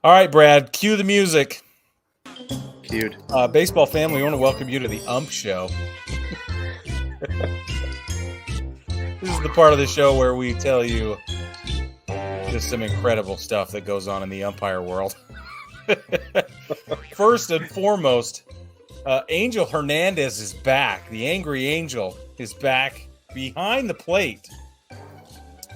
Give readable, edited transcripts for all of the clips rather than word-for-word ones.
All right, Brad, cue the music. Cued. Baseball family, we want to welcome you to the Ump Show. This is the part of the show where we tell you just some incredible stuff that goes on in the umpire world. First and foremost, Angel Hernandez is back. The Angry Angel is back behind the plate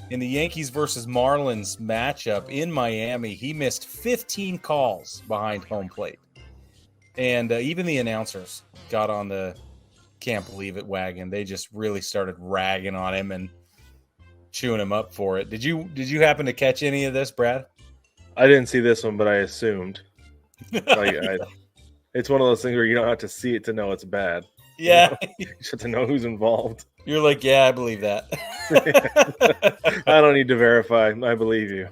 in the Yankees versus Marlins matchup in Miami. He missed 15 calls behind home plate. And even the announcers got on the can't believe it wagon. They just really started ragging on him and chewing him up for it. Did you happen to catch any of this, Brad? I didn't see this one, but I assumed. It's one of those things where you don't have to see it to know it's bad. Yeah. You just have to know who's involved. You're like, yeah, I believe that. I don't need to verify. I believe you.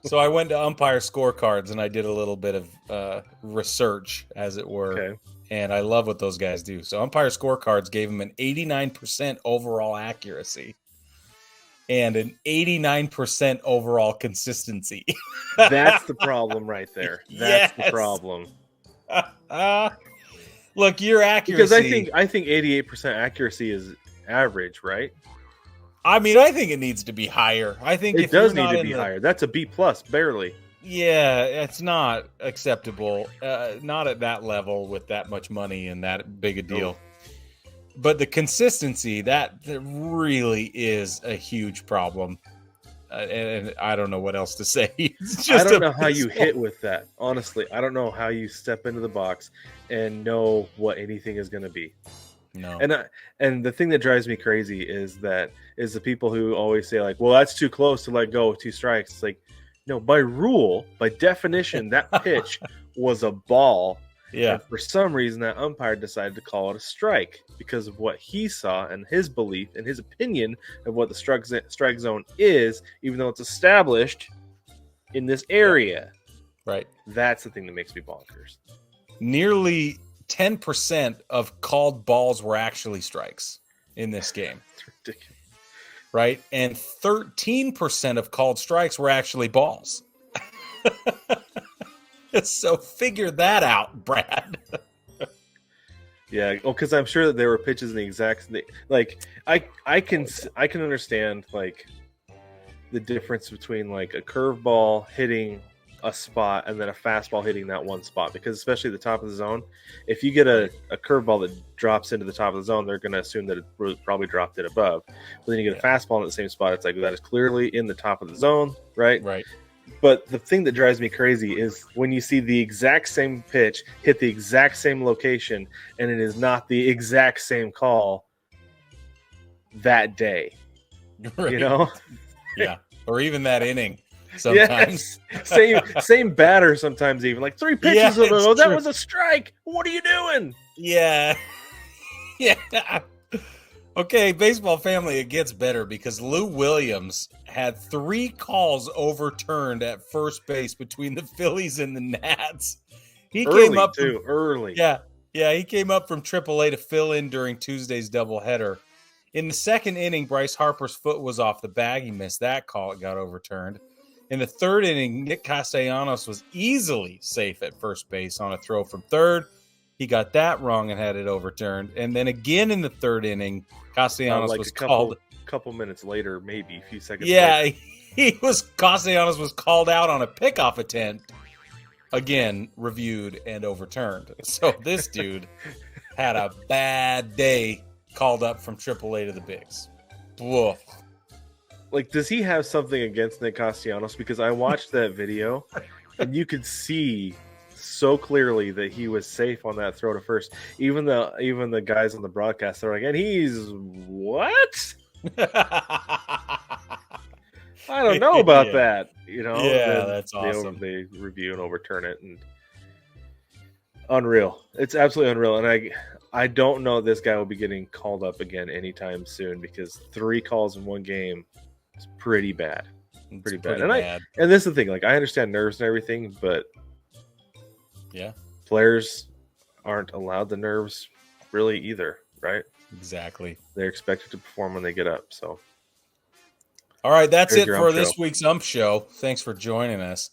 So I went to umpire scorecards and I did a little bit of research, as it were. Okay. And I love what those guys do. So umpire scorecards gave him an 89% overall accuracy and an 89% overall consistency. That's the problem right there. That's Yes. the problem. Look, your accuracy. Because I think 88% accuracy is average, right? I mean, I think it needs to be higher. I think It does need to be higher. That's a B plus, barely. Yeah, it's not acceptable. Not at that level with that much money and that big a deal. But the consistency, that really is a huge problem. And I don't know what else to say. It's just I don't know how you hit with that. Honestly, I don't know how you step into the box and know what anything is going to be. No. And the thing that drives me crazy is the people who always say like, well, that's too close to let go of 2 strikes. It's like, no, by rule, by definition, that pitch was a ball. Yeah. And for some reason, that umpire decided to call it a strike because of what he saw and his belief and his opinion of what the strike zone is, even though it's established in this area. Right. That's the thing that makes me bonkers. Nearly 10% of called balls were actually strikes in this game. It's ridiculous. Right? And 13% of called strikes were actually balls. So figure that out, Brad. Yeah, because I'm sure that there were pitches in the exact like I can understand like the difference between like a curveball hitting a spot and then a fastball hitting that one spot, because especially at the top of the zone, if you get a curveball that drops into the top of the zone, they're going to assume that it probably dropped it above. But then you get a fastball in the same spot, it's like that is clearly in the top of the zone, right? Right. But the thing that drives me crazy is when you see the exact same pitch hit the exact same location and it is not the exact same call that day. Right. You know? Yeah. Or even that inning sometimes. Yes. Same batter sometimes, even like 3 pitches Yeah, ago. it's That true. was a strike. What are you doing? Yeah. Yeah. Okay, baseball family, it gets better because Lou Williams had 3 calls overturned at first base between the Phillies and the Nats. He came up early. Yeah, he came up from AAA to fill in during Tuesday's doubleheader. In the second inning, Bryce Harper's foot was off the bag. He missed that call. It got overturned. In the third inning, Nick Castellanos was easily safe at first base on a throw from third. He got that wrong and had it overturned. And then again in the third inning, Castellanos was called. A couple minutes later, maybe a few seconds Yeah, later. Castellanos was called out on a pickoff attempt. Again, reviewed and overturned. So this dude had a bad day called up from AAA to the bigs. Woof. Like, does he have something against Nick Castellanos? Because I watched that video and you could see so clearly that he was safe on that throw to first. Even the guys on the broadcast are like, and he's what? I don't know about that. You know? Yeah, that's awesome. They review and overturn it, and unreal. It's absolutely unreal. And I don't know this guy will be getting called up again anytime soon, because 3 calls in one game is pretty bad. Pretty bad. And this is the thing. Like, I understand nerves and everything, but yeah, players aren't allowed the nerves really either, right? Exactly. They're expected to perform when they get up. So, all right, that's There's it your for Ump this Show. week's Ump Show. Thanks for joining us.